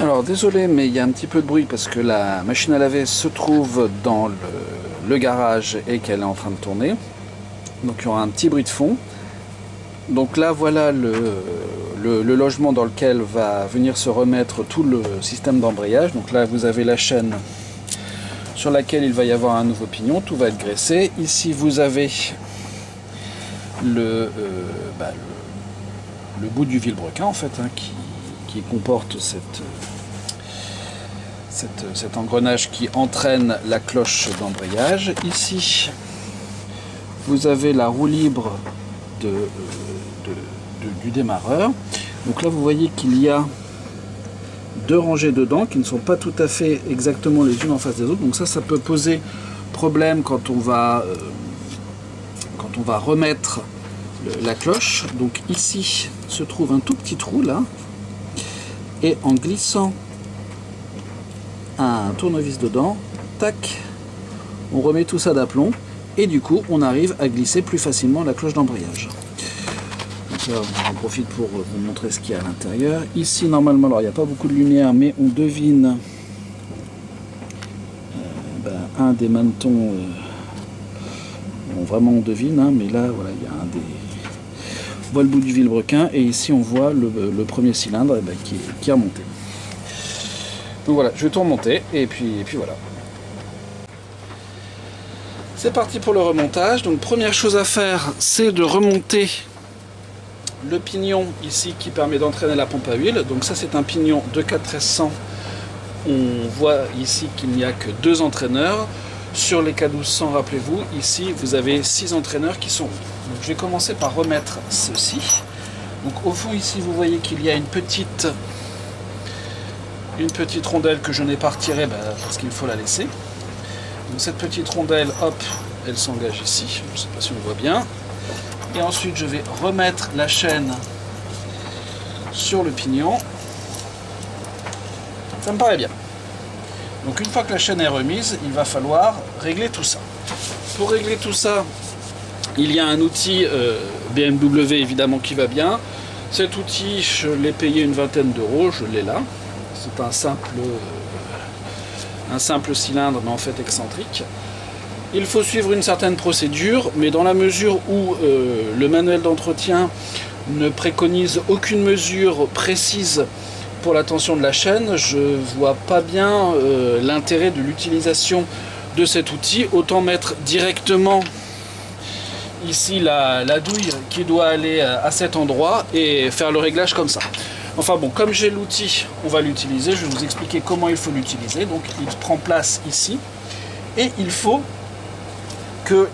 Alors désolé, mais il y a un petit peu de bruit parce que la machine à laver se trouve dans le garage et qu'elle est en train de tourner. Donc il y aura un petit bruit de fond. Donc là voilà le logement dans lequel va venir se remettre tout le système d'embrayage. Donc là vous avez la chaîne sur laquelle il va y avoir un nouveau pignon, tout va être graissé. Ici vous avez le bout du vilebrequin en fait, hein, qui comporte cet engrenage qui entraîne la cloche d'embrayage. Ici vous avez la roue libre du démarreur. Donc là vous voyez qu'il y a deux rangées dedans qui ne sont pas tout à fait exactement les unes en face des autres, donc ça peut poser problème quand on va remettre la cloche. Donc ici se trouve un tout petit trou là, et en glissant un tournevis dedans, tac, on remet tout ça d'aplomb et du coup on arrive à glisser plus facilement la cloche d'embrayage. J'en profite pour vous montrer ce qu'il y a à l'intérieur. Ici normalement, alors il n'y a pas beaucoup de lumière, mais on devine un des manetons. Bon, vraiment on devine, hein, mais là voilà, il y a un des. On voit le bout du vilebrequin et ici on voit le premier cylindre qui est remonté. Donc voilà, je vais tout remonter et puis voilà. C'est parti pour le remontage. Donc première chose à faire, c'est de remonter le pignon ici qui permet d'entraîner la pompe à huile. Donc ça c'est un pignon de 41300. On voit ici qu'il n'y a que 2 entraîneurs. Sur les K1200, rappelez-vous, ici vous avez 6 entraîneurs qui sont ronds. Donc je vais commencer par remettre ceci. Donc au fond ici vous voyez qu'il y a une petite rondelle que je n'ai pas retirée parce qu'il faut la laisser. Donc cette petite rondelle, hop, elle s'engage ici. Je ne sais pas si on voit bien. Et ensuite je vais remettre la chaîne sur le pignon. Ça me paraît bien. Donc une fois que la chaîne est remise, il va falloir régler tout ça. Pour régler tout ça, il y a un outil BMW évidemment qui va bien. Cet outil, je l'ai payé une vingtaine d'euros, je l'ai là. C'est un simple cylindre, mais en fait excentrique. Il faut suivre une certaine procédure, mais dans la mesure où le manuel d'entretien ne préconise aucune mesure précise pour la tension de la chaîne, je ne vois pas bien l'intérêt de l'utilisation de cet outil. Autant mettre directement ici la douille qui doit aller à cet endroit et faire le réglage comme ça. Enfin bon, comme j'ai l'outil, on va l'utiliser. Je vais vous expliquer comment il faut l'utiliser. Donc il prend place ici et il faut que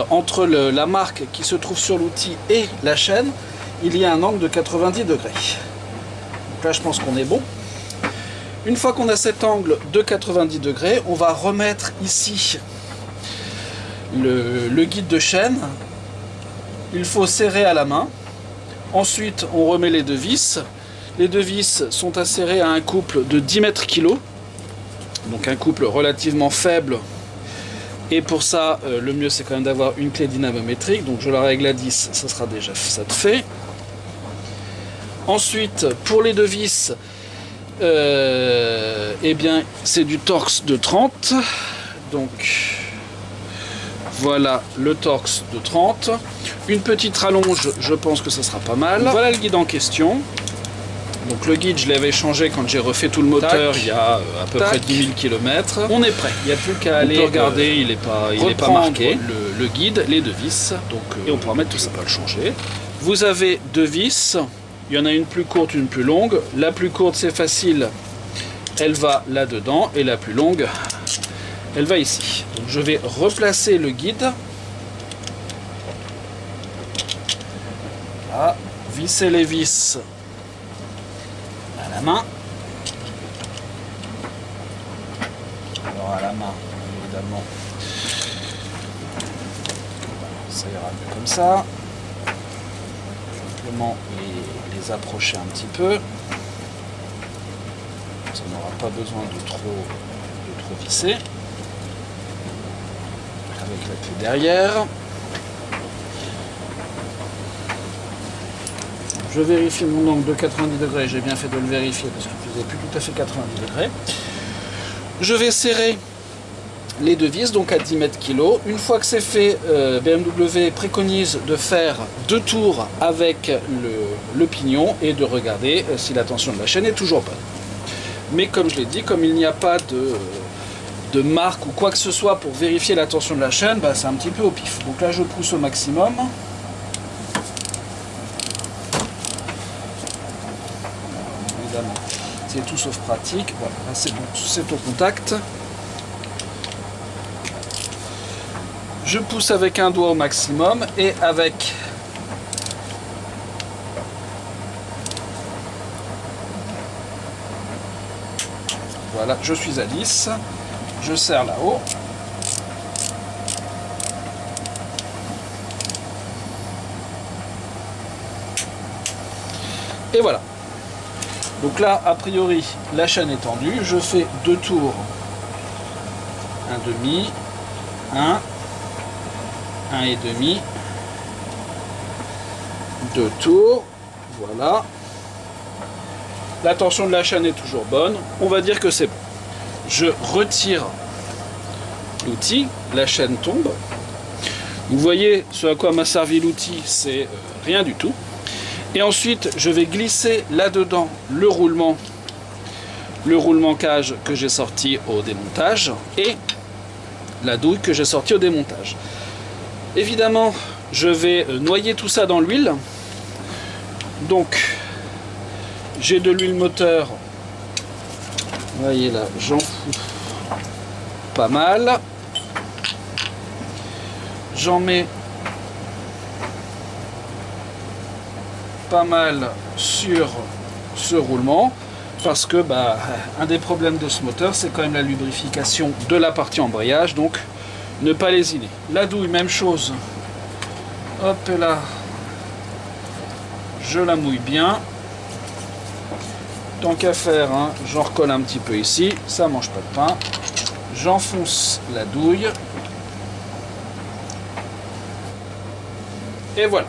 entre la marque qui se trouve sur l'outil et la chaîne, il y a un angle de 90 degrés. Donc là je pense qu'on est bon. Une fois qu'on a cet angle de 90 degrés, on va remettre ici le guide de chaîne. Il faut serrer à la main. Ensuite on remet les deux vis. Les deux vis sont asserrées à un couple de 10 mètres kg. Donc un couple relativement faible. Et pour ça, le mieux c'est quand même d'avoir une clé dynamométrique. Donc je la règle à 10, ça sera déjà ça de fait. Ensuite, pour les deux vis, eh bien c'est du Torx de 30. Donc voilà le Torx de 30. Une petite rallonge, je pense que ça sera pas mal. Voilà le guide en question. Donc le guide, je l'avais changé quand j'ai refait tout le moteur. Tac. Il y a à peu près 10 000 km. On est prêt. Il n'y a plus qu'à aller regarder. Il n'est pas marqué. Le guide, les deux vis. Donc, et on pourra mettre tout ça. On va le changer. Vous avez deux vis. Il y en a une plus courte, une plus longue. La plus courte, c'est facile. Elle va là-dedans. Et la plus longue, elle va ici. Donc je vais replacer le guide. Voilà. Visser les vis à la main. Alors à la main, évidemment, ça ira mieux comme ça. Simplement les approcher un petit peu. Ça n'aura pas besoin de trop visser. Avec la clé derrière. je vérifie mon angle de 90 degrés, j'ai bien fait de le vérifier parce qu'il faisait plus tout à fait 90 degrés. Je vais serrer les deux vis, donc à 10 mètres kg. Une fois que c'est fait, BMW préconise de faire 2 tours avec le pignon et de regarder si la tension de la chaîne est toujours bonne. Mais comme je l'ai dit, comme il n'y a pas de marque ou quoi que ce soit pour vérifier la tension de la chaîne, bah, c'est un petit peu au pif. Donc là je pousse au maximum. Évidemment, c'est tout sauf pratique. Voilà, là c'est bon, c'est au contact. Je pousse avec un doigt au maximum et avec voilà, je suis à 10. Je serre là-haut. Et voilà. Donc là, a priori, la chaîne est tendue. Je fais 2 tours. Un demi. Un et demi. 2 tours. Voilà. La tension de la chaîne est toujours bonne. On va dire que c'est bon. Je retire l'outil, la chaîne tombe. Vous voyez ce à quoi m'a servi l'outil, c'est rien du tout. Et ensuite, je vais glisser là-dedans le roulement cage que j'ai sorti au démontage et la douille que j'ai sortie au démontage. Évidemment, je vais noyer tout ça dans l'huile. Donc, j'ai de l'huile moteur. Vous voyez là, j'en fous pas mal. J'en mets pas mal sur ce roulement parce que un des problèmes de ce moteur, c'est quand même la lubrification de la partie embrayage, donc ne pas lésiner. La douille, même chose. Hop là, je la mouille bien. Tant qu'à faire, hein, j'en recolle un petit peu ici, ça mange pas de pain. J'enfonce la douille. Et voilà.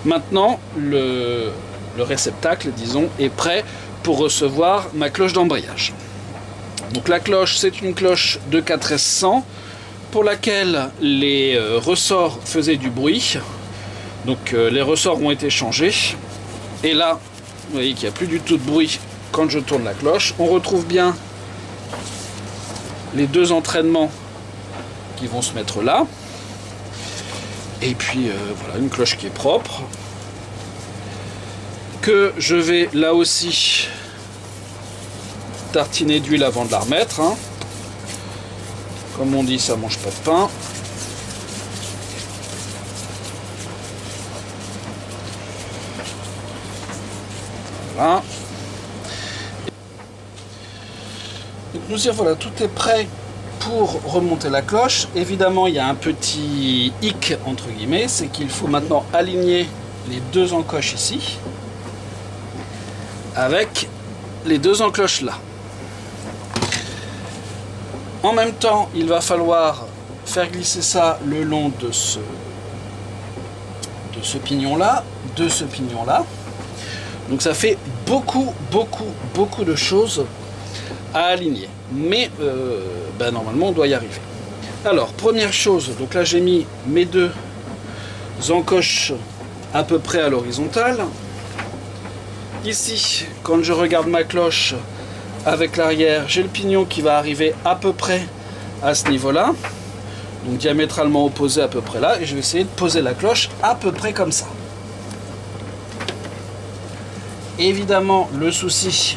Maintenant, le réceptacle, disons, est prêt pour recevoir ma cloche d'embrayage. Donc la cloche, c'est une cloche de 4S100 pour laquelle les ressorts faisaient du bruit. Donc les ressorts ont été changés. Et là, vous voyez qu'il n'y a plus du tout de bruit quand je tourne la cloche. On retrouve bien les 2 entraînements qui vont se mettre là. Et puis voilà, une cloche qui est propre. Que je vais là aussi tartiner d'huile avant de la remettre. Hein. Comme on dit, ça mange pas de pain. Voilà. Donc nous dire voilà, tout est prêt pour remonter la cloche. Évidemment, il y a un petit hic entre guillemets, c'est qu'il faut maintenant aligner les 2 encoches ici avec les 2 encoches là. En même temps, il va falloir faire glisser ça le long de ce pignon là, de ce pignon là. Donc ça fait beaucoup de choses à aligner. Mais normalement on doit y arriver. Alors première chose, donc là j'ai mis mes 2 encoches à peu près à l'horizontale. Ici, quand je regarde ma cloche avec l'arrière, j'ai le pignon qui va arriver à peu près à ce niveau-là. Donc diamétralement opposé à peu près là. Et je vais essayer de poser la cloche à peu près comme ça. Évidemment, le souci,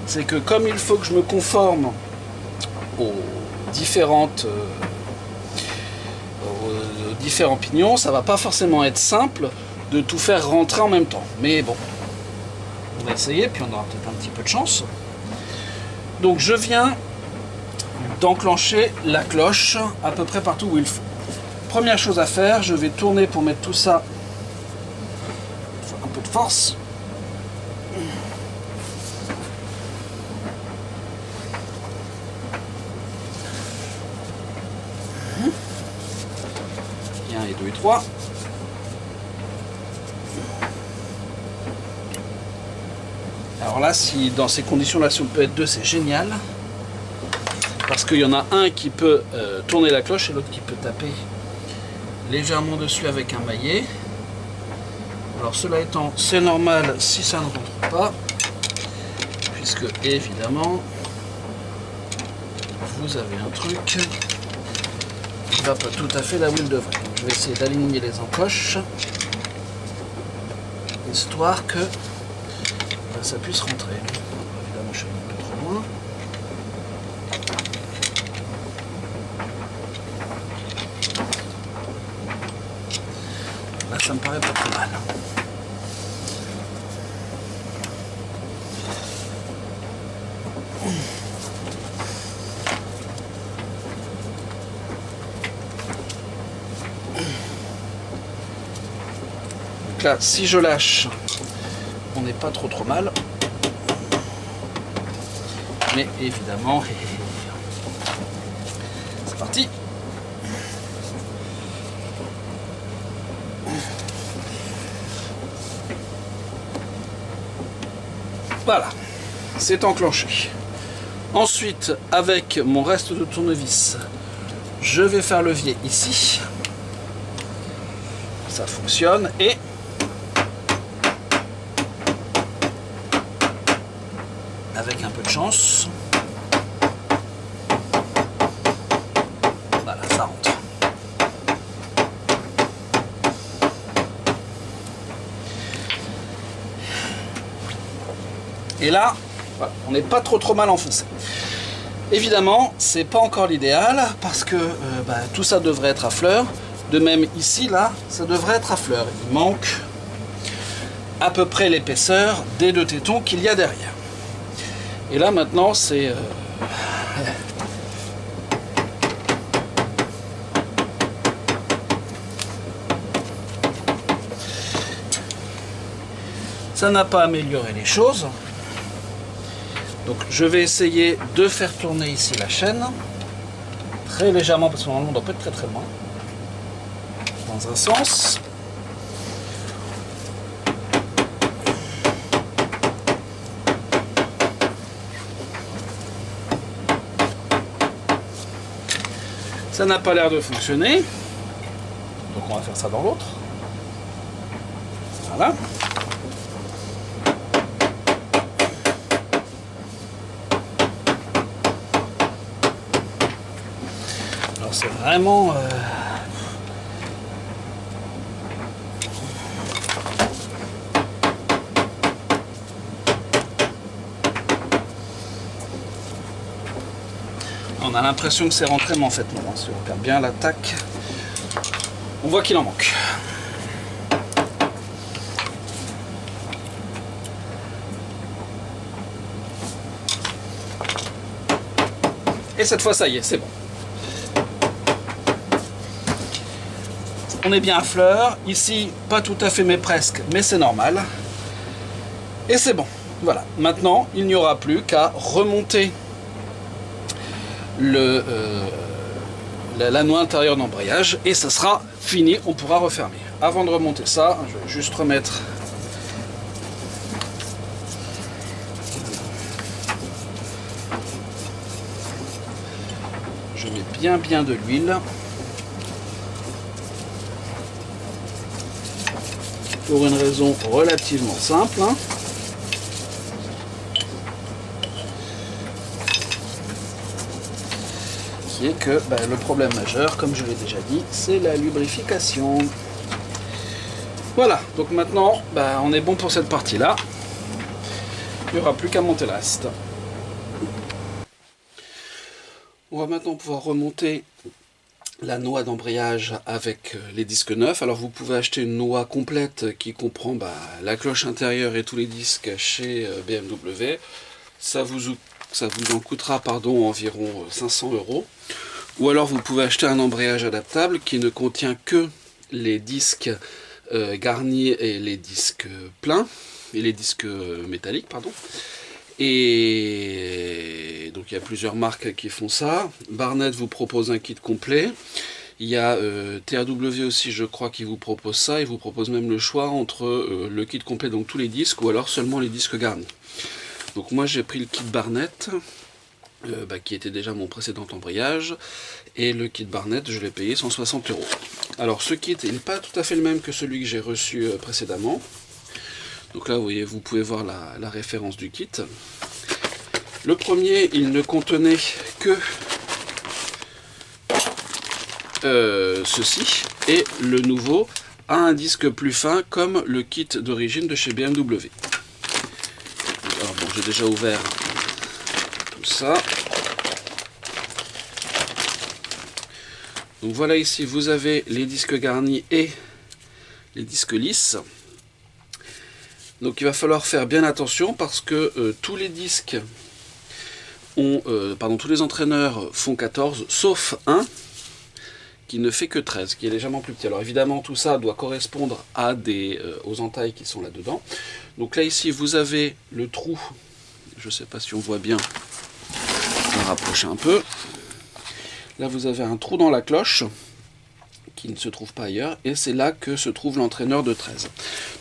c'est que comme il faut que je me conforme aux différents pignons, ça va pas forcément être simple de tout faire rentrer en même temps. Mais bon, on va essayer, puis on aura peut-être un petit peu de chance. Donc je viens d'enclencher la cloche à peu près partout où il faut. Première chose à faire, je vais tourner pour mettre tout ça un peu de force. Et 1 et 2 et 3. Alors là, si dans ces conditions-là, si on peut être deux, c'est génial. Parce qu'il y en a un qui peut tourner la cloche et l'autre qui peut taper légèrement dessus avec un maillet. Alors cela étant, c'est normal si ça ne rentre pas, puisque évidemment, vous avez un truc qui ne va pas tout à fait là où il devrait. Donc, je vais essayer d'aligner les encoches, histoire que ça puisse rentrer. Évidemment, je suis un peu trop loin. Là, ça me paraît pas trop mal. Donc là, si je lâche, on n'est pas trop mal. Mais évidemment, c'est parti. Voilà, c'est enclenché. Ensuite, avec mon reste de tournevis, je vais faire levier ici. Ça fonctionne et avec un peu de chance, voilà, ça rentre. Et là, voilà, on n'est pas trop mal enfoncé. Évidemment, c'est pas encore l'idéal parce que tout ça devrait être à fleur. De même ici, là, ça devrait être à fleur. Il manque à peu près l'épaisseur des deux tétons qu'il y a derrière. Et là maintenant, c'est ça n'a pas amélioré les choses. Donc je vais essayer de faire tourner ici la chaîne très légèrement parce que normalement on doit pas être très loin dans un sens. Ça n'a pas l'air de fonctionner, donc on va faire ça dans l'autre. Voilà. Alors c'est vraiment on a l'impression que c'est rentré, mais en fait non. Si on regarde bien l'attaque, on voit qu'il en manque. Et cette fois, ça y est, c'est bon. On est bien à fleur. Ici, pas tout à fait, mais presque, mais c'est normal. Et c'est bon. Voilà. Maintenant, il n'y aura plus qu'à remonter l'anneau intérieur d'embrayage et ça sera fini, on pourra refermer. Avant de remonter ça, je vais juste remettre je mets bien de l'huile pour une raison relativement simple, hein. Qui est que le problème majeur, comme je l'ai déjà dit, c'est la lubrification. Voilà, donc maintenant on est bon pour cette partie-là. Il n'y aura plus qu'à monter le reste. On va maintenant pouvoir remonter la noix d'embrayage avec les disques neufs. Alors vous pouvez acheter une noix complète qui comprend la cloche intérieure et tous les disques chez BMW. Ça vous en coûtera environ 500 €. Ou alors vous pouvez acheter un embrayage adaptable qui ne contient que les disques garnis et les disques pleins, et les disques métalliques, pardon. Et donc il y a plusieurs marques qui font ça. Barnett vous propose un kit complet. Il y a TAW aussi, je crois, qui vous propose ça. Il vous propose même le choix entre le kit complet, donc tous les disques, ou alors seulement les disques garnis. Donc moi j'ai pris le kit Barnett, qui était déjà mon précédent embrayage, et le kit Barnett je l'ai payé 160 €. Alors ce kit il n'est pas tout à fait le même que celui que j'ai reçu précédemment. Donc là vous voyez, vous pouvez voir la référence du kit. Le premier il ne contenait que ceci, et le nouveau a un disque plus fin comme le kit d'origine de chez BMW. Alors bon, j'ai déjà ouvert tout ça. Donc voilà, ici vous avez les disques garnis et les disques lisses. Donc il va falloir faire bien attention parce que tous les disques tous les entraîneurs font 14, sauf un qui ne fait que 13, qui est légèrement plus petit. Alors évidemment tout ça doit correspondre à aux entailles qui sont là-dedans. Donc là ici vous avez le trou, je ne sais pas si on voit bien, on va rapprocher un peu. Là vous avez un trou dans la cloche qui ne se trouve pas ailleurs, et c'est là que se trouve l'entraîneur de 13.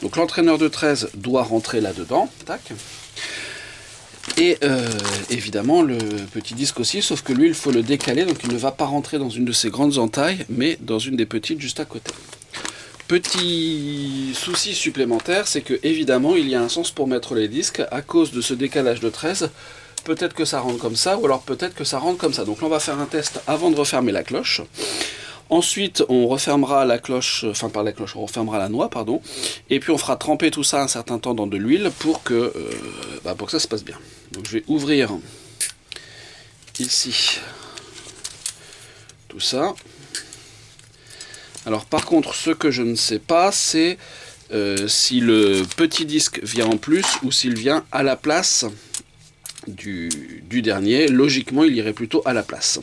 Donc l'entraîneur de 13 doit rentrer là-dedans, tac. Et évidemment le petit disque aussi, sauf que lui il faut le décaler, donc il ne va pas rentrer dans une de ces grandes entailles, mais dans une des petites juste à côté. Petit souci supplémentaire, c'est que évidemment il y a un sens pour mettre les disques, à cause de ce décalage de 13, peut-être que ça rentre comme ça, ou alors peut-être que ça rentre comme ça. Donc là on va faire un test avant de refermer la cloche. Ensuite, on refermera la cloche, on refermera la noix, pardon, et puis on fera tremper tout ça un certain temps dans de l'huile pour que ça se passe bien. Donc je vais ouvrir ici tout ça. Alors par contre, ce que je ne sais pas, c'est si le petit disque vient en plus ou s'il vient à la place du dernier. Logiquement, il irait plutôt à la place.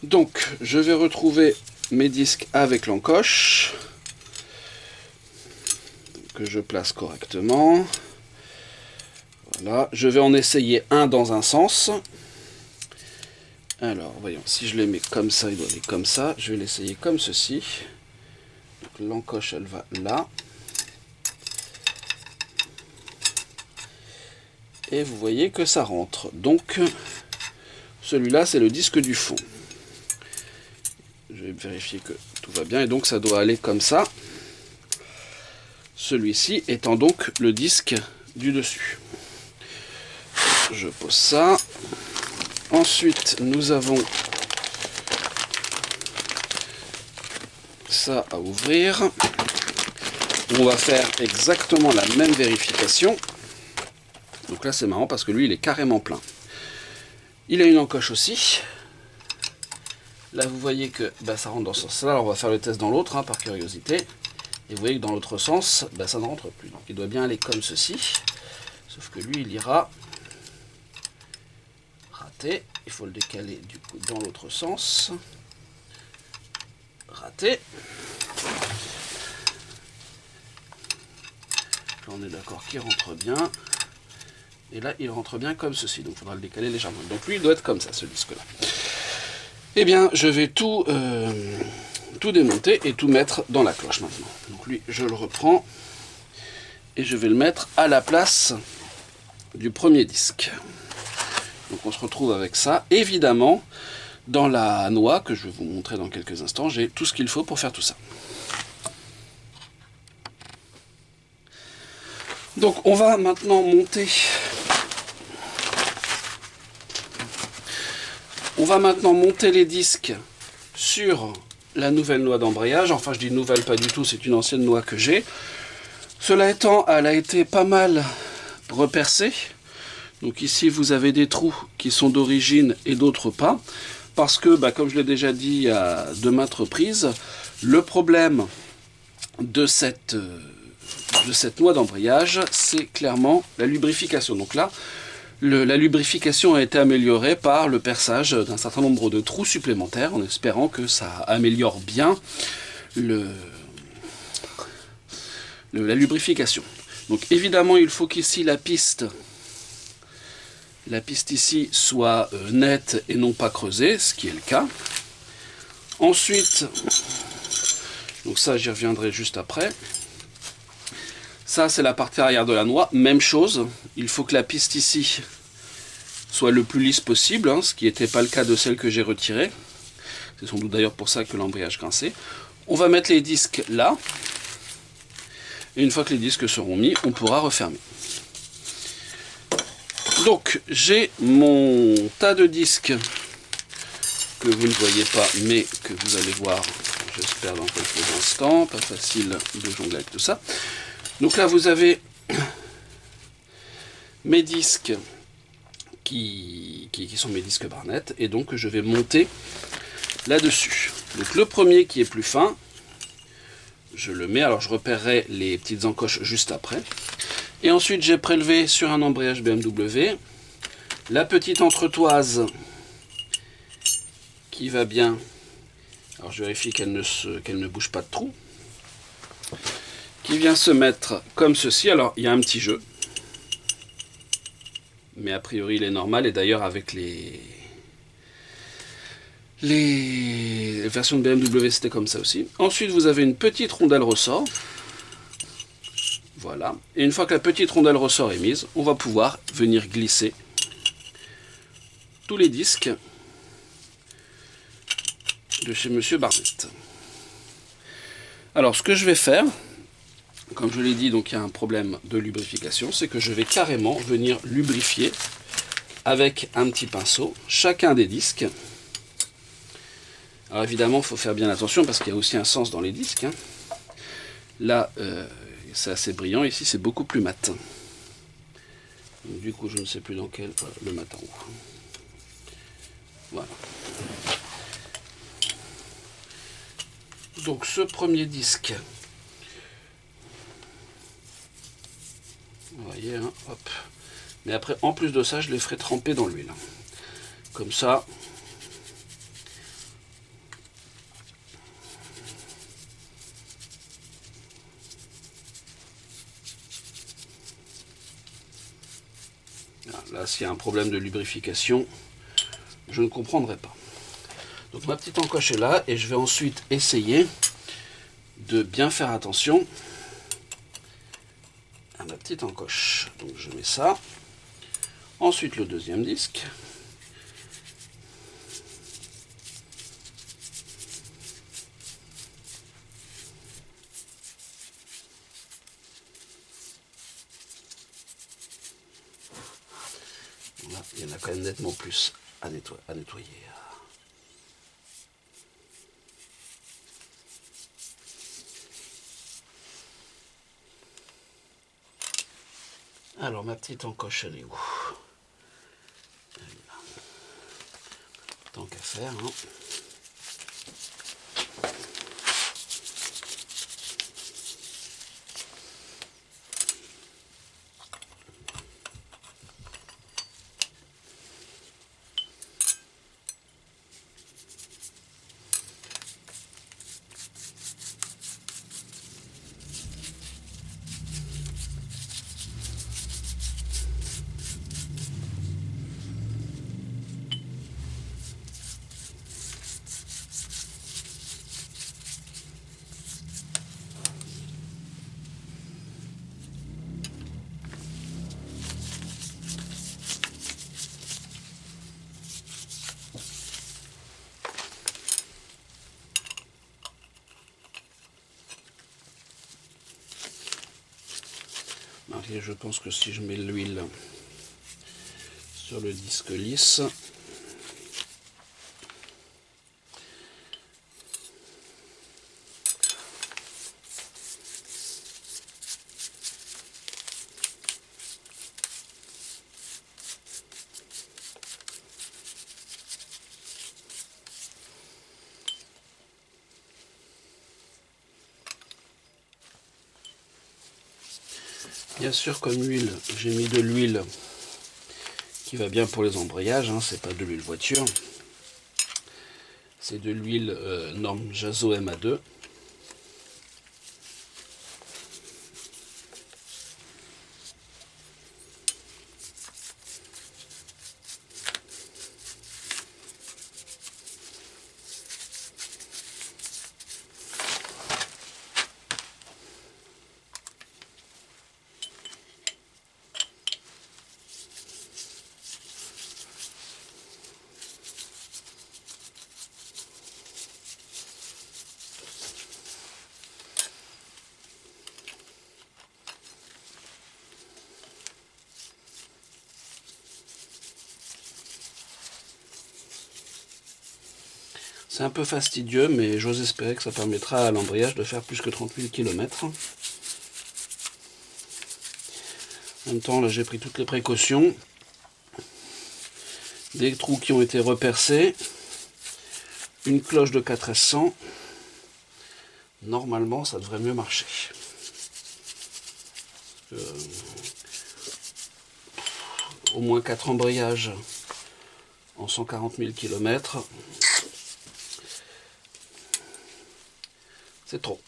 Donc, je vais retrouver mes disques avec l'encoche, que je place correctement. Voilà, je vais en essayer un dans un sens. Alors, voyons, si je les mets comme ça, il doit aller comme ça. Je vais l'essayer comme ceci. Donc, l'encoche, elle va là. Et vous voyez que ça rentre. Donc, celui-là, c'est le disque du fond. Je vais vérifier que tout va bien, et donc ça doit aller comme ça. Celui-ci étant donc le disque du dessus. Je pose ça. Ensuite, nous avons ça à ouvrir. On va faire exactement la même vérification. Donc là, c'est marrant parce que lui, il est carrément plein. Il a une encoche aussi. Là, vous voyez que ça rentre dans ce sens-là. Alors, on va faire le test dans l'autre, par curiosité. Et vous voyez que dans l'autre sens, ça ne rentre plus. Donc, il doit bien aller comme ceci. Sauf que lui, il ira raté. Il faut le décaler du coup dans l'autre sens. Raté. Là, on est d'accord qu'il rentre bien. Et là, il rentre bien comme ceci. Donc, il faudra le décaler légèrement. Donc, lui, il doit être comme ça, ce disque-là. Eh bien, je vais tout démonter et tout mettre dans la cloche maintenant. Donc lui, je le reprends et je vais le mettre à la place du premier disque. Donc on se retrouve avec ça. Évidemment, dans la noix, que je vais vous montrer dans quelques instants, j'ai tout ce qu'il faut pour faire tout ça. Donc on va maintenant monter... On va maintenant monter les disques sur la nouvelle noix d'embrayage. Enfin, je dis nouvelle, pas du tout, c'est une ancienne noix que j'ai. Cela étant, elle a été pas mal repercée. Donc ici, vous avez des trous qui sont d'origine et d'autres pas. Parce que, comme je l'ai déjà dit à de maintes reprises, le problème de cette noix d'embrayage, c'est clairement la lubrification. Donc là, la lubrification a été améliorée par le perçage d'un certain nombre de trous supplémentaires, en espérant que ça améliore bien la lubrification. Donc évidemment, il faut qu'ici la piste ici soit nette et non pas creusée, ce qui est le cas. Ensuite, donc ça j'y reviendrai juste après. Ça c'est la partie arrière de la noix, même chose, il faut que la piste ici soit le plus lisse possible, hein, ce qui n'était pas le cas de celle que j'ai retirée. C'est sans doute d'ailleurs pour ça que l'embrayage grinçait. On va mettre les disques là, et une fois que les disques seront mis, on pourra refermer. Donc j'ai mon tas de disques que vous ne voyez pas, mais que vous allez voir, j'espère, dans quelques instants. Pas facile de jongler avec tout ça. Donc là, vous avez mes disques qui sont mes disques Barnett, et donc je vais monter là-dessus. Donc le premier qui est plus fin, je le mets, alors je repérerai les petites encoches juste après. Et ensuite, j'ai prélevé sur un embrayage BMW la petite entretoise qui va bien. Alors je vérifie qu'elle ne bouge pas de trou. Qui vient se mettre comme ceci. Alors il y a un petit jeu, mais a priori il est normal. Et d'ailleurs avec les versions de BMW c'était comme ça aussi. Ensuite vous avez une petite rondelle ressort. Voilà. Et une fois que la petite rondelle ressort est mise, on va pouvoir venir glisser tous les disques de chez Monsieur Barnett. Alors ce que je vais faire, comme je l'ai dit, donc il y a un problème de lubrification, c'est que je vais carrément venir lubrifier avec un petit pinceau chacun des disques. Alors évidemment, il faut faire bien attention parce qu'il y a aussi un sens dans les disques. Hein. Là, c'est assez brillant, ici c'est beaucoup plus mat. Donc, du coup, je ne sais plus dans quel... le mat en haut. Voilà. Donc ce premier disque, vous voyez, hein, hop. Mais après, en plus de ça, je les ferai tremper dans l'huile. Comme ça. Là, s'il y a un problème de lubrification, je ne comprendrai pas. Donc ma petite encoche est là et je vais ensuite essayer de bien faire attention à ma petite encoche. Donc je mets ça. Ensuite le deuxième disque. Là, il y en a quand même nettement plus à nettoyer. Alors ma petite encoche, elle est où? Elle est là. Tant qu'à faire, hein. Et je pense que si je mets l'huile sur le disque lisse, bien sûr, comme huile, j'ai mis de l'huile qui va bien pour les embrayages, hein, c'est pas de l'huile voiture, c'est de l'huile norme Jazo MA2. C'est un peu fastidieux, mais j'ose espérer que ça permettra à l'embrayage de faire plus que 30 000 km. En même temps, là j'ai pris toutes les précautions. Des trous qui ont été repercés. Une cloche de 4S100. Normalement, ça devrait mieux marcher. Au moins 4 embrayages en 140 000 km. C'est trop.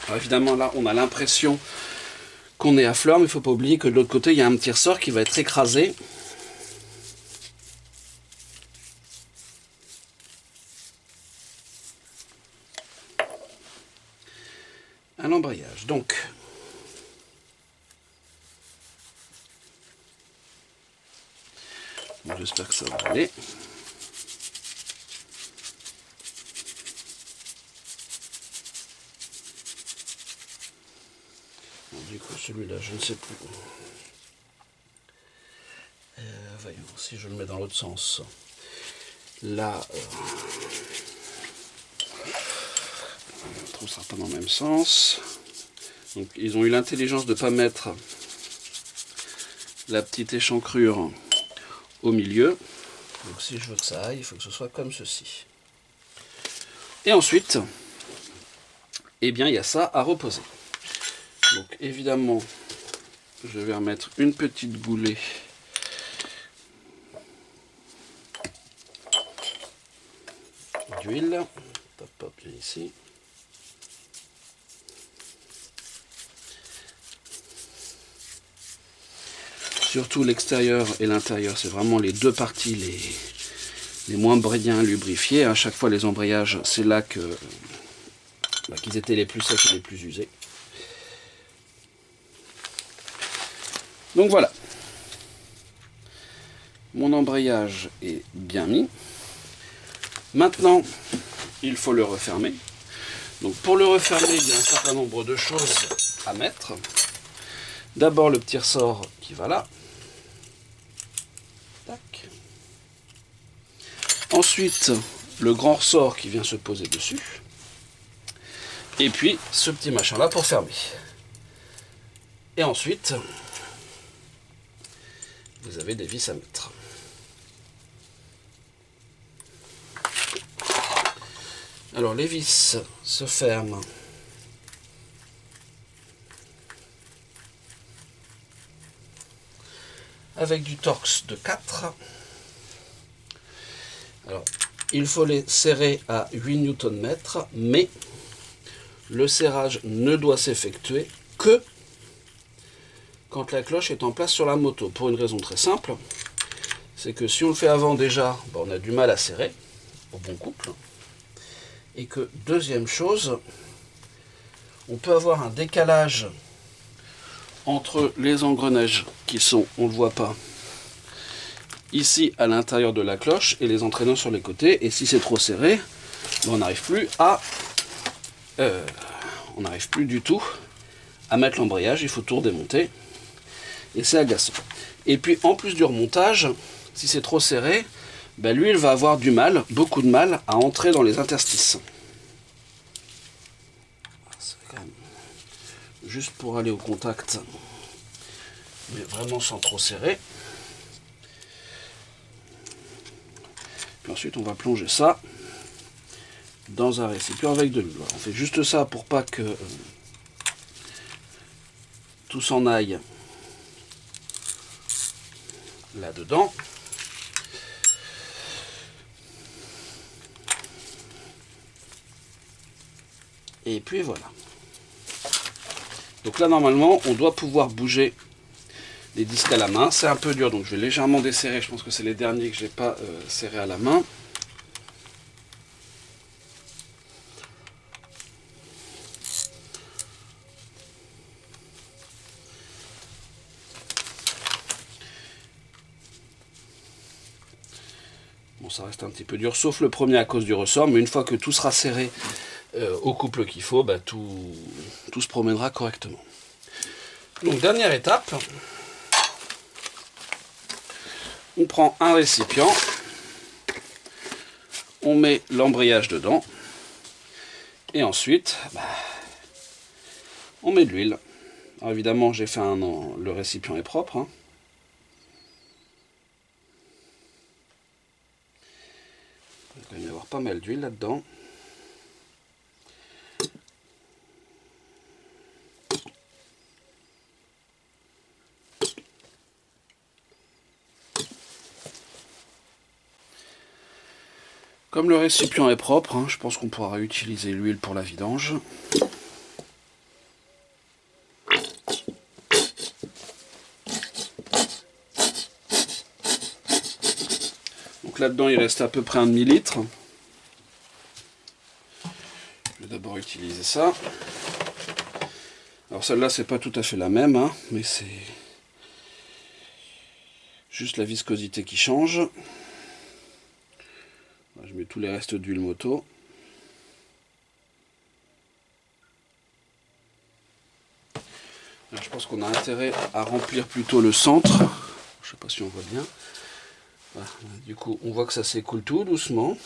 Alors évidemment là on a l'impression qu'on est à fleur, mais il ne faut pas oublier que de l'autre côté il y a un petit ressort qui va être écrasé. À l'embrayage. Donc j'espère que ça va aller. Du coup, celui-là, je ne sais plus. Voyons, si je le mets dans l'autre sens. Là, on trouve ça pas dans le même sens. Donc, ils ont eu l'intelligence de ne pas mettre la petite échancrure au milieu. Donc, si je veux que ça aille, il faut que ce soit comme ceci. Et ensuite, eh bien, il y a ça à reposer. Donc évidemment, je vais remettre une petite goulée d'huile. Hop, bien ici. Surtout l'extérieur et l'intérieur, c'est vraiment les deux parties les moins bien lubrifiées. À chaque fois, les embrayages, c'est là que qu'ils étaient les plus secs et les plus usés. Donc voilà, mon embrayage est bien mis. Maintenant, il faut le refermer. Donc pour le refermer, il y a un certain nombre de choses à mettre. D'abord le petit ressort qui va là. Tac. Ensuite, le grand ressort qui vient se poser dessus. Et puis ce petit machin là pour fermer. Et ensuite, vous avez des vis à mettre. Alors les vis se ferment avec du Torx de 4. Alors il faut les serrer à 8 Nm, mais le serrage ne doit s'effectuer que quand la cloche est en place sur la moto, pour une raison très simple, c'est que si on le fait avant déjà, on a du mal à serrer au bon couple, et que deuxième chose, on peut avoir un décalage entre les engrenages qui sont, on ne le voit pas, ici à l'intérieur de la cloche et les entraînants sur les côtés, et si c'est trop serré, on n'arrive plus on n'arrive plus du tout à mettre l'embrayage, il faut tout redémonter. Et c'est agaçant. Et puis en plus du remontage, si c'est trop serré, l'huile va avoir du mal, beaucoup de mal, à entrer dans les interstices. C'est quand même juste pour aller au contact, mais vraiment sans trop serrer. Puis ensuite on va plonger ça dans un récipient avec de l'huile. On fait juste ça pour pas que tout s'en aille là-dedans. Et puis voilà. Donc là normalement on doit pouvoir bouger les disques à la main. C'est un peu dur donc je vais légèrement desserrer. Je pense que c'est les derniers que j'ai pas serrés à la main. Bon, ça reste un petit peu dur, sauf le premier à cause du ressort, mais une fois que tout sera serré au couple qu'il faut, bah, tout se promènera correctement. Donc dernière étape, on prend un récipient, on met l'embrayage dedans, et ensuite, on met de l'huile. Alors évidemment, j'ai fait le récipient est propre, hein. Il va quand même y avoir pas mal d'huile là-dedans. Comme le récipient est propre, hein, je pense qu'on pourra utiliser l'huile pour la vidange. Donc là-dedans, il reste à peu près un demi-litre. Je vais d'abord utiliser ça. Alors celle-là, c'est pas tout à fait la même, hein, mais c'est juste la viscosité qui change. Je mets tous les restes d'huile moto. Alors, je pense qu'on a intérêt à remplir plutôt le centre. Je ne sais pas si on voit bien. Voilà. Du coup, on voit que ça s'écoule tout doucement.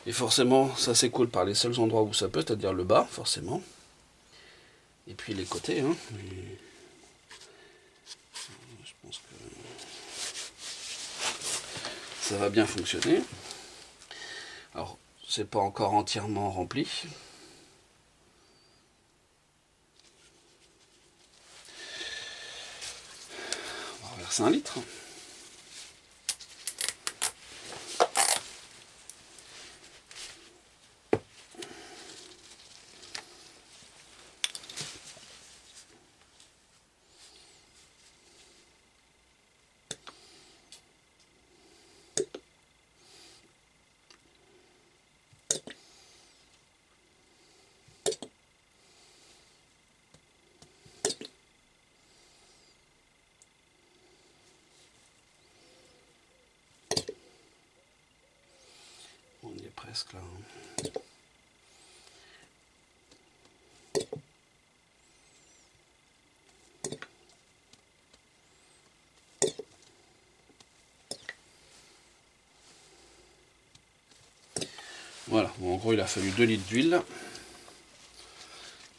Et forcément, ça s'écoule par les seuls endroits où ça peut, c'est-à-dire le bas, forcément. Et puis les côtés. Hein. Je pense que ça va bien fonctionner. Alors, c'est pas encore entièrement rempli. On va verser 1 litre. On y est presque là. Voilà, bon, en gros il a fallu 2 litres d'huile.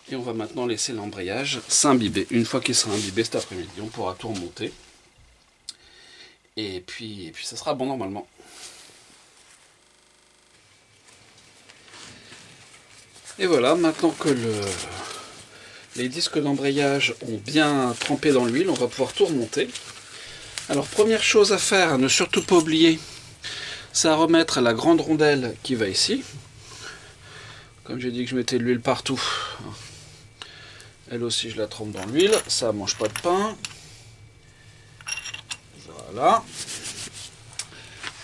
Et on va maintenant laisser l'embrayage s'imbiber. Une fois qu'il sera imbibé cet après-midi, on pourra tout remonter. Et puis ça sera bon normalement. Et voilà, maintenant que les disques d'embrayage ont bien trempé dans l'huile, on va pouvoir tout remonter. Alors première chose à faire, à ne surtout pas oublier, c'est à remettre la grande rondelle qui va ici. Comme j'ai dit que je mettais de l'huile partout, elle aussi je la trempe dans l'huile, ça mange pas de pain. Voilà.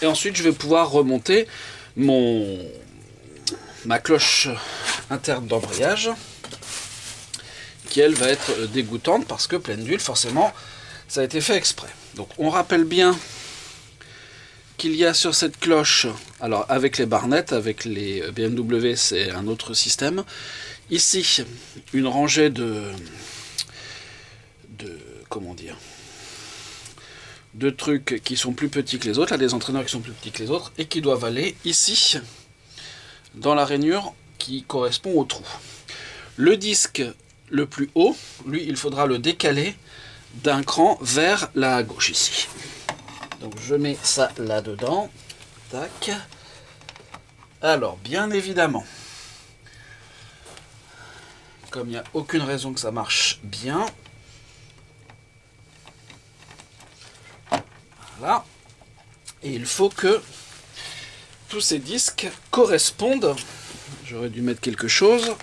Et ensuite je vais pouvoir remonter ma cloche interne d'embrayage, qui elle va être dégoûtante parce que pleine d'huile, forcément ça a été fait exprès. Donc on rappelle bien qu'il y a sur cette cloche, alors avec les barnettes, avec les BMW c'est un autre système, ici une rangée de trucs qui sont plus petits que les autres, là des entraîneurs qui sont plus petits que les autres, et qui doivent aller ici dans la rainure qui correspond au trou. Le disque le plus haut, lui, il faudra le décaler d'un cran vers la gauche ici. Donc je mets ça là-dedans. Tac. Alors, bien évidemment, comme il n'y a aucune raison que ça marche bien, voilà. Et il faut que tous ces disques correspondent J'aurais dû mettre quelque chose.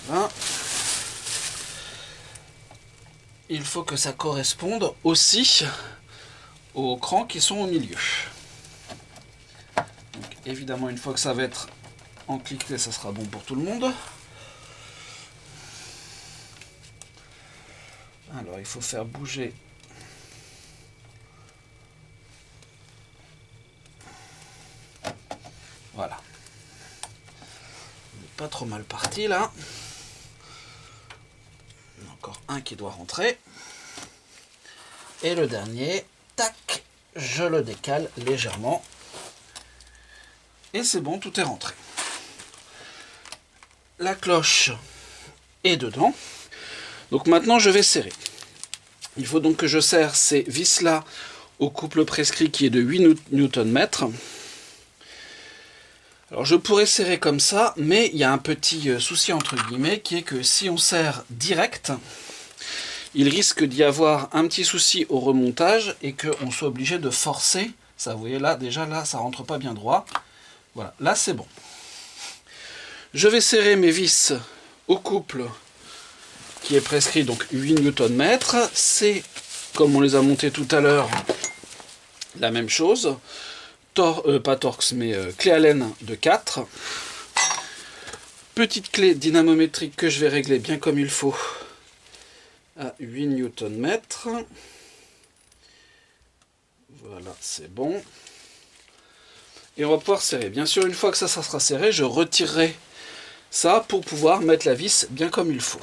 Voilà. Il faut que ça corresponde aussi aux crans qui sont au milieu. Donc, évidemment, une fois que ça va être encliqueté, ça sera bon pour tout le monde. Alors, il faut faire bouger. Voilà. On n'est pas trop mal parti là. Il y en a encore un qui doit rentrer. Et le dernier, tac, je le décale légèrement. Et c'est bon, tout est rentré. La cloche est dedans. Donc maintenant, je vais serrer. Il faut donc que je serre ces vis-là au couple prescrit qui est de 8 Nm. Alors je pourrais serrer comme ça, mais il y a un petit souci entre guillemets qui est que si on serre direct, il risque d'y avoir un petit souci au remontage et qu'on soit obligé de forcer. Ça, vous voyez là, déjà là, ça rentre pas bien droit. Voilà, là c'est bon. Je vais serrer mes vis au couple qui est prescrit, donc 8 Nm. C'est, comme on les a montés tout à l'heure, la même chose. Pas Torx, mais clé Allen de 4. Petite clé dynamométrique que je vais régler bien comme il faut à 8 Nm. Voilà, c'est bon. Et on va pouvoir serrer. Bien sûr, une fois que ça sera serré, je retirerai ça pour pouvoir mettre la vis bien comme il faut.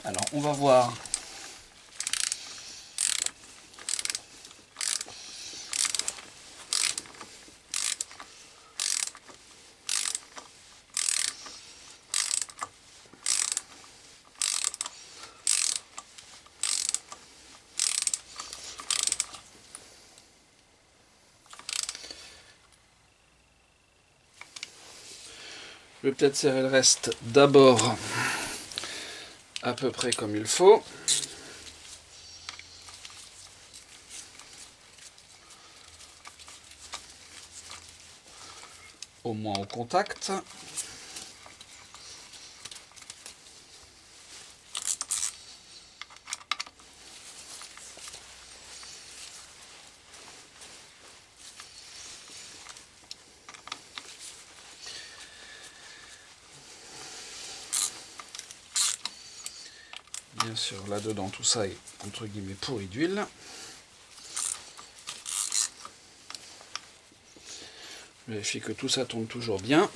Alors, on va voir. Je vais peut-être serrer le reste d'abord à peu près comme il faut. Au moins au contact. Bien sûr, là-dedans, tout ça est entre guillemets pourri d'huile. Vérifier que tout ça tourne toujours bien.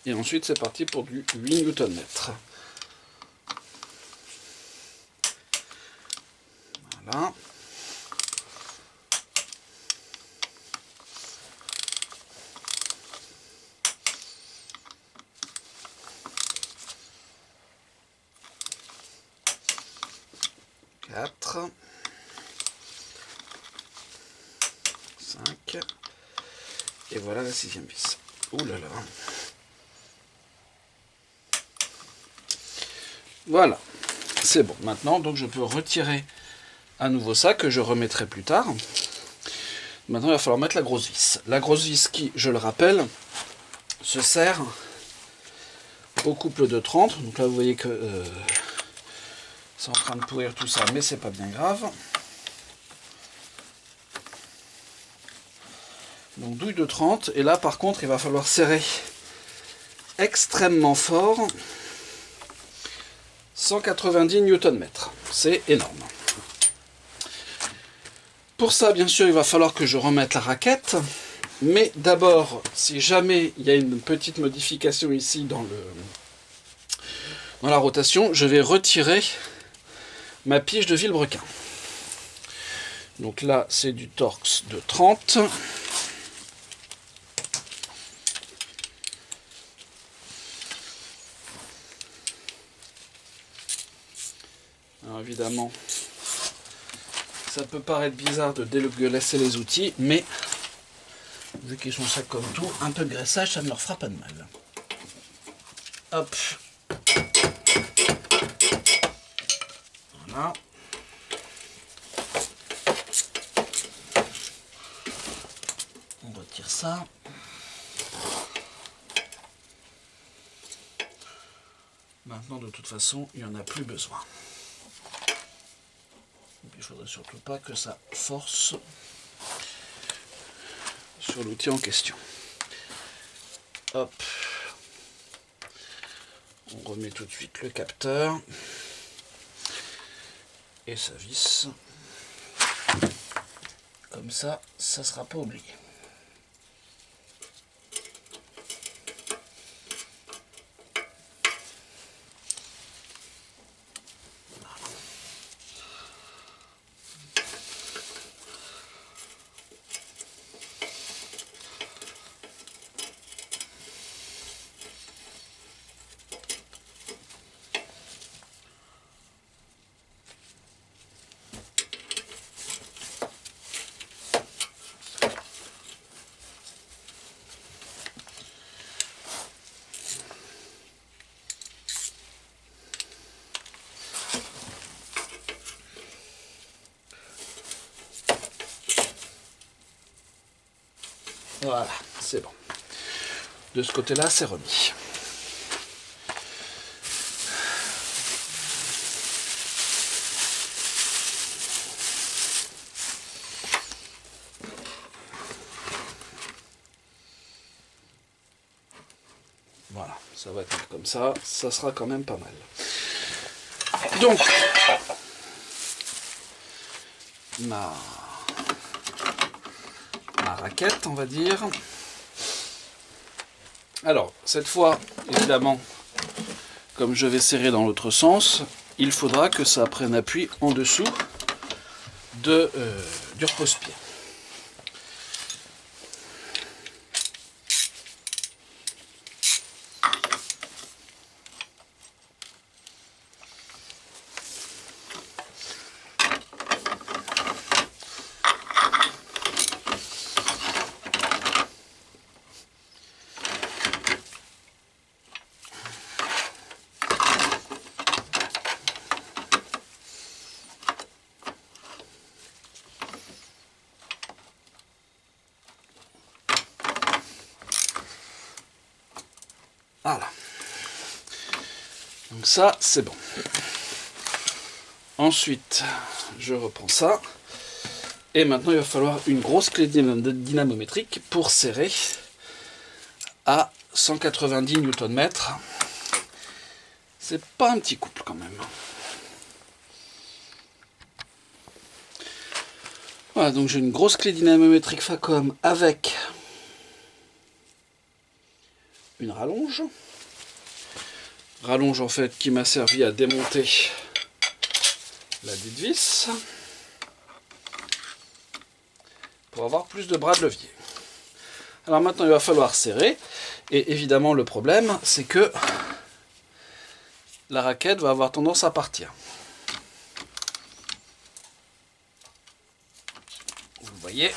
Et ensuite, c'est parti pour du 8 Nm. Voilà. Quatre. 5. Et voilà la 6e vis. Ouh là là. Voilà, c'est bon. Maintenant, donc je peux retirer à nouveau ça que je remettrai plus tard. Maintenant, il va falloir mettre la grosse vis. La grosse vis qui, je le rappelle, se sert au couple de 30. Donc là, vous voyez que c'est en train de pourrir tout ça, mais c'est pas bien grave. Donc douille de 30. Et là, par contre, il va falloir serrer extrêmement fort. 190 Nm. C'est énorme. Pour ça, bien sûr, il va falloir que je remette la raquette. Mais d'abord, si jamais il y a une petite modification ici dans la rotation, je vais retirer ma pige de vilebrequin. Donc là, c'est du Torx de 30. Alors évidemment, ça peut paraître bizarre de dégueulasser les outils, mais vu qu'ils sont secs comme tout, un peu de graissage, ça ne leur fera pas de mal. Hop. Voilà. ça. Maintenant, de toute façon, il n'y en a plus besoin. Il ne faudrait surtout pas que ça force sur l'outil en question. Hop. On remet tout de suite le capteur et sa vis. Comme ça, ça ne sera pas oublié. Voilà, c'est bon. De ce côté-là, c'est remis. Voilà, ça va être comme ça sera quand même pas mal. Donc, ma raquette, on va dire. Alors, cette fois, évidemment, comme je vais serrer dans l'autre sens, il faudra que ça prenne appui en dessous du repose-pied. Voilà. Donc ça, c'est bon. Ensuite, je reprends ça. Et maintenant, il va falloir une grosse clé dynamométrique pour serrer à 190 Nm. C'est pas un petit couple quand même. Voilà, donc j'ai une grosse clé dynamométrique Facom avec une rallonge. Rallonge en fait qui m'a servi à démonter la dite vis pour avoir plus de bras de levier. Alors maintenant il va falloir serrer et évidemment le problème c'est que la raquette va avoir tendance à partir. Vous le voyez.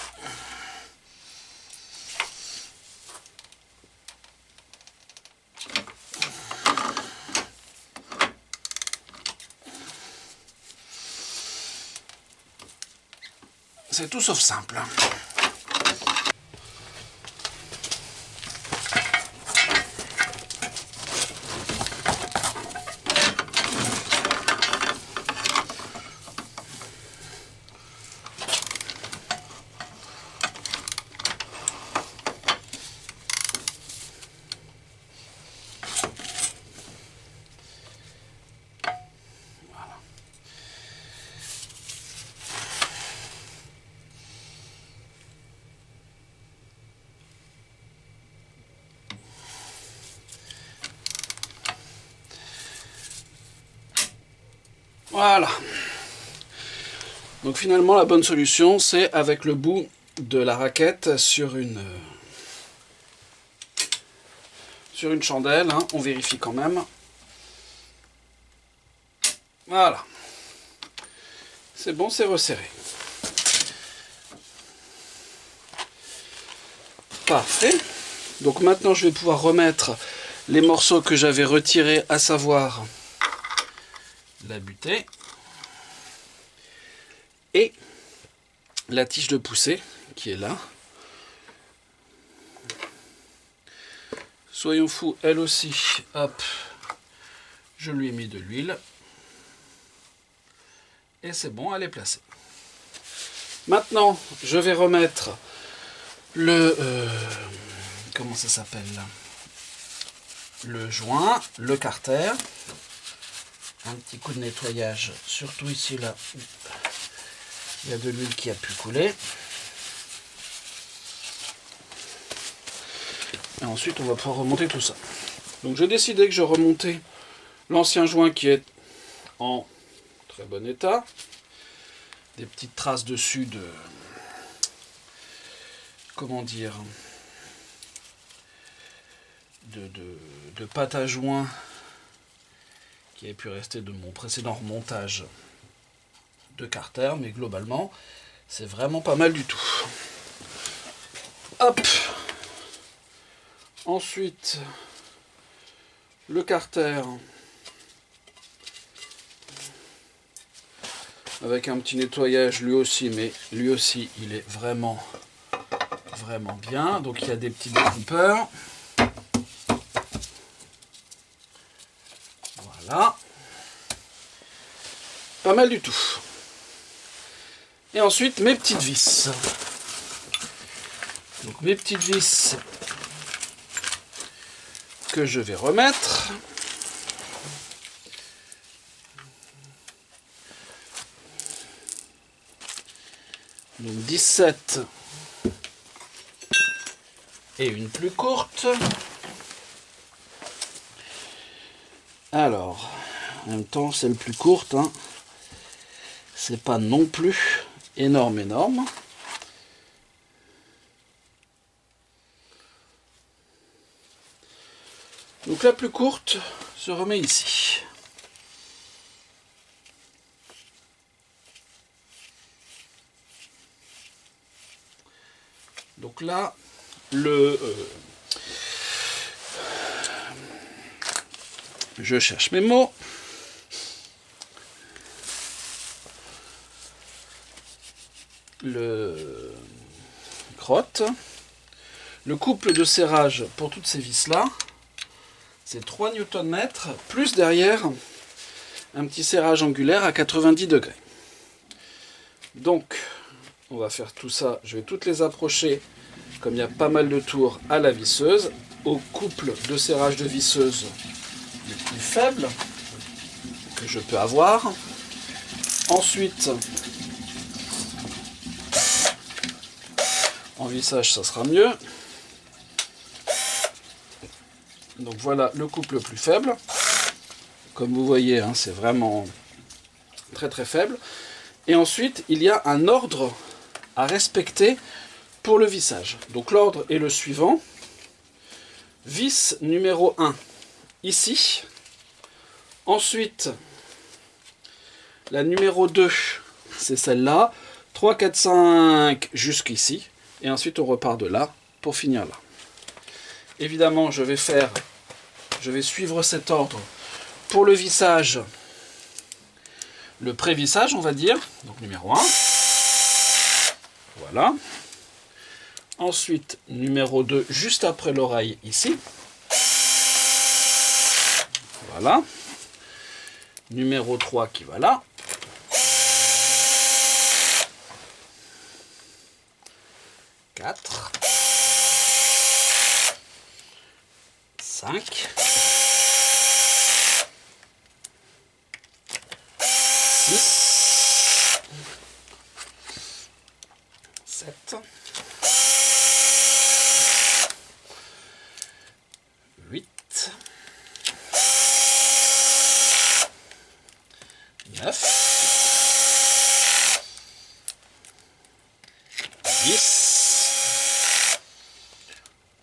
C'est tout sauf simple. Voilà. Donc finalement la bonne solution c'est avec le bout de la raquette sur une chandelle, hein, on vérifie quand même. Voilà. C'est bon, c'est resserré. Parfait. Donc maintenant je vais pouvoir remettre les morceaux que j'avais retirés, à savoir la butée et la tige de poussée qui est là. Soyons fous, elle aussi. Hop, je lui ai mis de l'huile. Et c'est bon, elle est placée. Maintenant, je vais remettre le... comment ça s'appelle là? Le joint, le carter. Un petit coup de nettoyage, surtout ici là. Il y a de l'huile qui a pu couler. Et ensuite, on va pouvoir remonter tout ça. Donc, j'ai décidé que je remontais l'ancien joint qui est en très bon état. Des petites traces dessus de... comment dire... de pâte à joint qui avait pu rester de mon précédent remontage de carter. Mais globalement, c'est vraiment pas mal du tout. Hop! Ensuite, le carter avec un petit nettoyage lui aussi, mais lui aussi il est vraiment bien. Donc il y a des petites découpeurs. Voilà. Pas mal du tout. Et ensuite mes petites vis. Donc mes petites vis que je vais remettre. Donc 17 et une plus courte. Alors, en même temps, c'est le plus courte. Hein. C'est pas non plus énorme. Donc la plus courte se remet ici. Donc là, je cherche mes mots. Le crotte. Le couple de serrage pour toutes ces vis-là, c'est 3 Nm, plus derrière un petit serrage angulaire à 90 degrés. Donc, on va faire tout ça. Je vais toutes les approcher, comme il y a pas mal de tours, à la visseuse, au couple de serrage de visseuse le plus faible que je peux avoir. Ensuite, en vissage, ça sera mieux. Donc voilà le couple le plus faible. Comme vous voyez, hein, c'est vraiment très faible. Et ensuite, il y a un ordre à respecter pour le vissage. Donc l'ordre est le suivant. Vis numéro 1, ici. Ensuite, la numéro 2, c'est celle-là. 3, 4, 5 jusqu'ici. Et ensuite, on repart de là pour finir là. Évidemment, je vais suivre cet ordre pour le vissage, le pré-vissage, on va dire. Donc numéro 1. Voilà. Ensuite, numéro 2, juste après l'oreille, ici. Voilà. Numéro 3 qui va là. 4. 5. 6. 7. 8. 9. 10.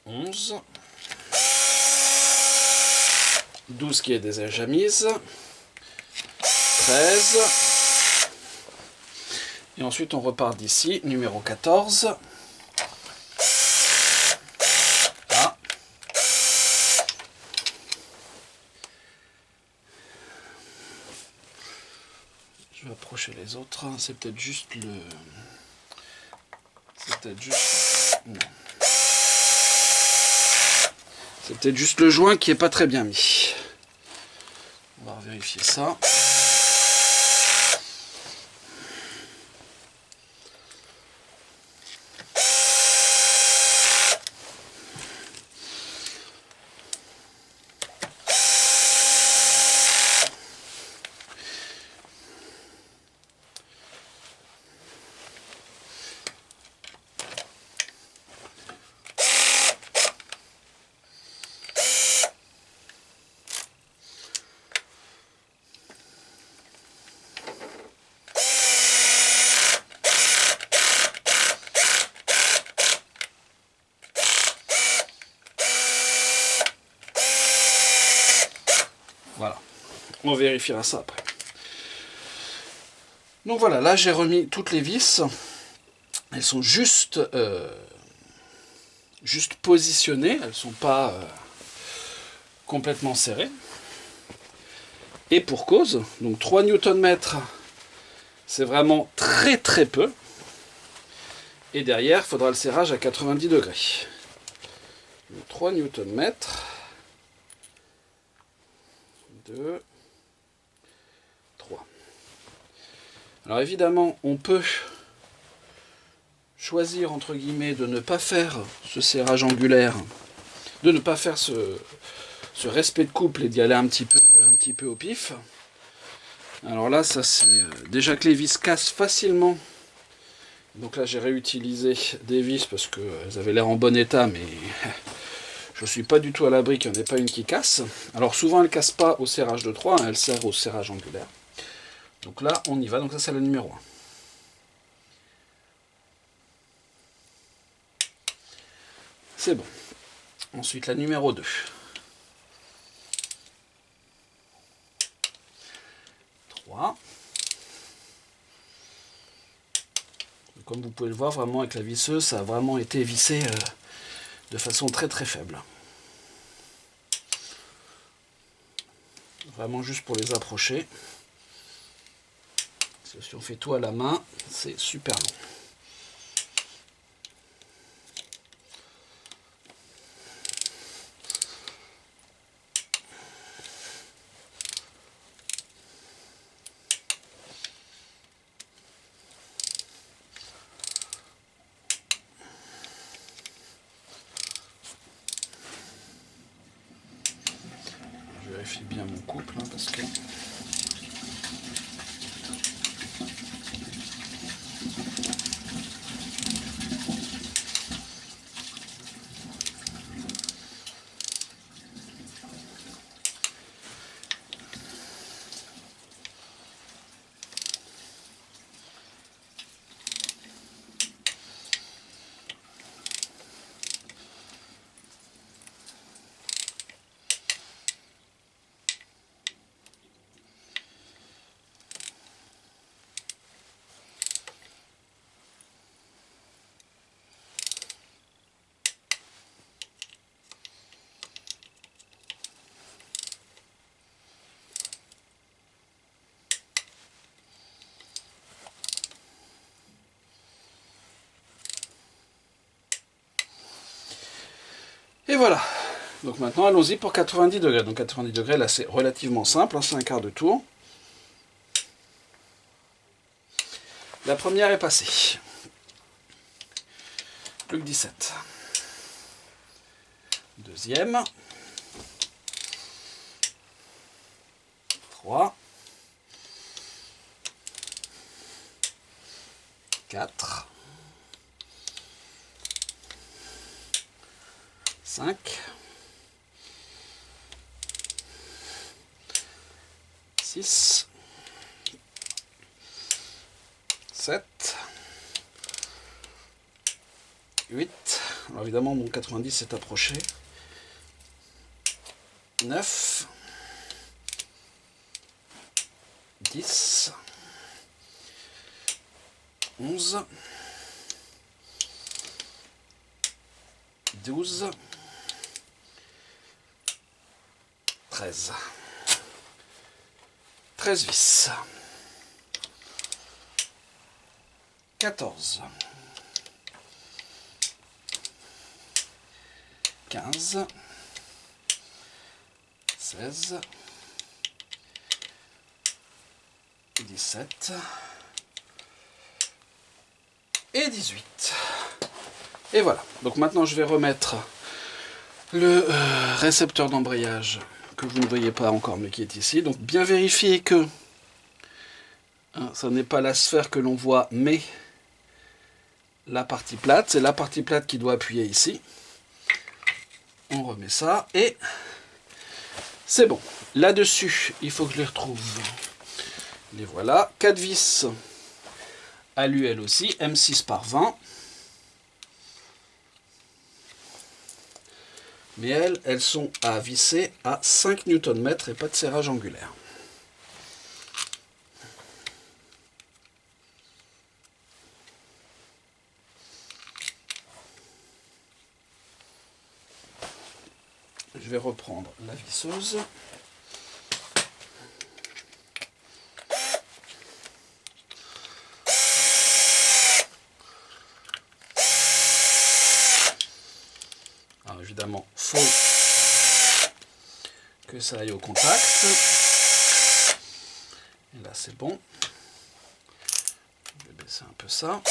11. 12 qui est déjà mise. 13. Et ensuite on repart d'ici, numéro 14. Là. Je vais approcher les autres. C'est peut-être juste le... C'est peut-être juste... Non. C'est peut-être juste le joint qui est pas très bien mis. On va vérifier ça. Voilà, on vérifiera ça après. Donc voilà, là j'ai remis toutes les vis. Elles sont juste positionnées, elles ne sont pas complètement serrées. Et pour cause, donc 3 Nm, c'est vraiment très très peu. Et derrière, il faudra le serrage à 90 degrés. Donc 3 Nm. 2, 3. Alors évidemment, on peut choisir entre guillemets de ne pas faire ce serrage angulaire, de ne pas faire ce respect de couple et d'y aller un petit peu au pif. Alors là, ça c'est déjà que les vis cassent facilement. Donc là, j'ai réutilisé des vis parce qu'elles avaient l'air en bon état, mais je ne suis pas du tout à l'abri qu'il n'y en ait pas une qui casse. Alors souvent, elle ne casse pas au serrage de 3, hein, elle sert au serrage angulaire. Donc là, on y va. Donc ça, c'est la numéro 1. C'est bon. Ensuite, la numéro 2. 3. Comme vous pouvez le voir, vraiment avec la visseuse, ça a vraiment été vissé de façon très très faible. Vraiment juste pour les approcher. Parce que si on fait tout à la main, c'est super long. Je vérifie bien mon couple hein, parce que... Et voilà. Donc maintenant, allons-y pour 90 degrés. Donc 90 degrés, là, c'est relativement simple. Hein, c'est un quart de tour. La première est passée. Plus que 17. Deuxième. 3. 4. 5. 6. 7. 8. Alors évidemment, mon 90 s'est approché. 9. 10. 11. 12. 13. 13 vis. 14. 15. 16, 17 et 18. Et voilà. Donc maintenant je vais remettre le récepteur d'embrayage que vous ne voyez pas encore mais qui est ici. Donc bien vérifier que ce n'est pas la sphère que l'on voit mais la partie plate. C'est la partie plate qui doit appuyer ici. On remet ça et c'est bon. Là-dessus, il faut que je les retrouve. Les voilà. 4 vis à l'UL aussi, M6 par 20. Mais elles sont à visser à 5 Nm et pas de serrage angulaire. Je vais reprendre la visseuse. Alors évidemment, il faut que ça aille au contact. Et là c'est bon. Je vais baisser un peu ça.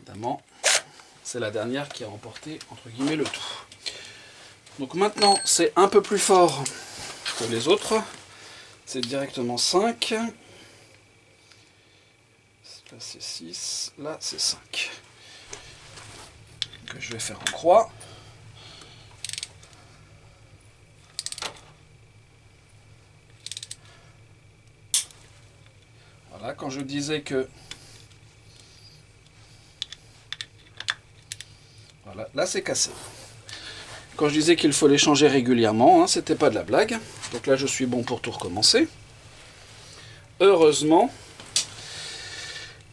Évidemment, c'est la dernière qui a remporté entre guillemets le tout. Donc maintenant c'est un peu plus fort que les autres. C'est directement 5. Là c'est 6. Là c'est 5. Que je vais faire en croix. Voilà, quand je disais que... Voilà, là c'est cassé. Quand je disais qu'il faut les changer régulièrement, c'était pas de la blague. Donc là je suis bon pour tout recommencer. Heureusement,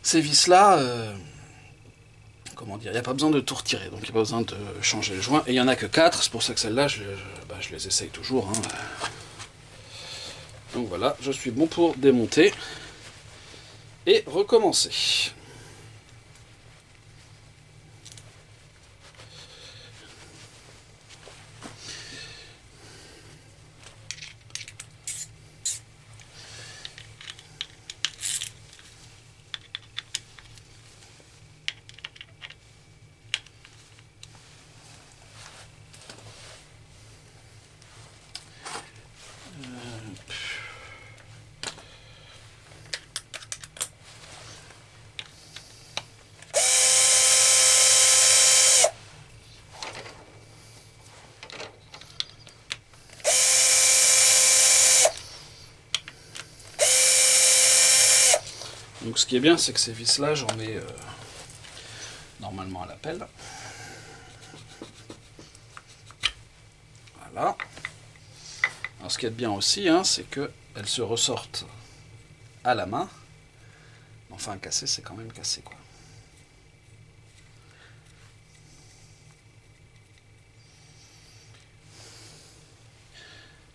ces vis-là, comment dire, il n'y a pas besoin de tout retirer. Donc il n'y a pas besoin de changer le joint. Et il n'y en a que 4, c'est pour ça que celles-là, je les essaye toujours. Donc voilà, je suis bon pour démonter et recommencer. Donc ce qui est bien, c'est que ces vis-là, j'en mets normalement à la pelle. Voilà. Alors ce qui est bien aussi, c'est qu'elles se ressortent à la main. Enfin, casser, c'est quand même cassé, quoi.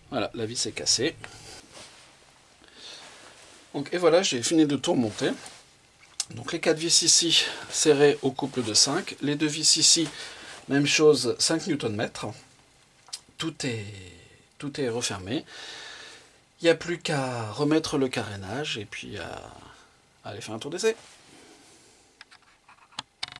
Voilà, la vis est cassée. Donc, et voilà, j'ai fini de tout remonter. Donc les 4 vis ici, serrées au couple de 5. Les 2 vis ici, même chose, 5 Nm. Tout est refermé. Il n'y a plus qu'à remettre le carénage et puis à aller faire un tour d'essai.